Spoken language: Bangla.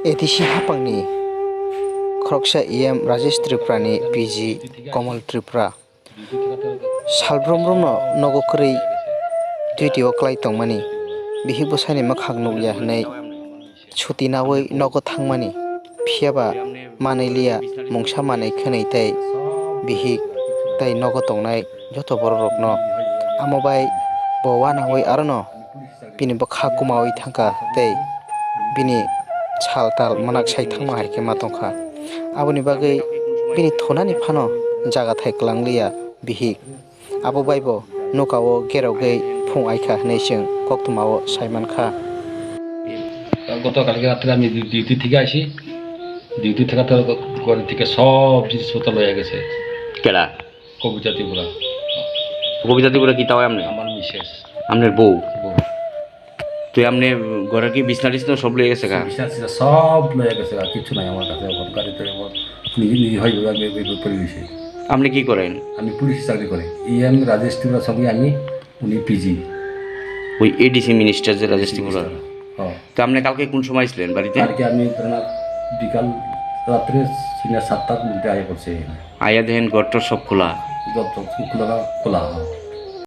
Edisi hapangni khoroksa Rajesh Triprani PG Kamal Tripura salbrombromno nogo krei duty o klai tongmani bihi bosani makhang nugya hnai Suti nawai nogo Thangmani phiaba Manwiliya mungsa manai khnwi tei bihi tei nogo tongnai joto Borokrokno amobai bo wanawai arono bini bo kha kumawi thangka tei bini sal tal manak sai thangma haike ma tongkha aboni bagui bini thonani phano jaga thaiklangliya bihi abo baibo nokao gerogei phung aika hnei cheng koktumao saimankha গতকালকে রাত্রে আমি ডিউটি থেকে আসি ডিউটি থাকা তো ঘর থেকে সব জিনিসপত্র লয়ে গেছে কেডা কবিতা ত্রিপুরা কবিতা দিবরা কি তাও আমনে আমার মিসেস আমনের বউ বউ তুই আমনে ঘরে কি বিছনা টিছনা সব লয়ে গেছে গা বিছানা টিছনা সব লয়ে গেছে আর কিছু নাই আমার কাছে এখন গাড়িতে আমার নিজে নিজে হয়ে যাবে আমি বের করে দিয়েছি আপনি কি করেন আমি পুলিশ চাকরি করি রাজেশ ত্রিপুরার সঙ্গে আমি উনি পিজি ওই এডিসি মিনিস্টার যে রাজেশ ত্রিপুরা হ্যাঁ তো আপনি কালকে কোন সময় ছিলেন বাড়িতে কালকে আমি বিকাল রাত্রে 7:30 আয়া করছি আয়া দেখেন ঘরটা সব খোলা যত খোলা খোলা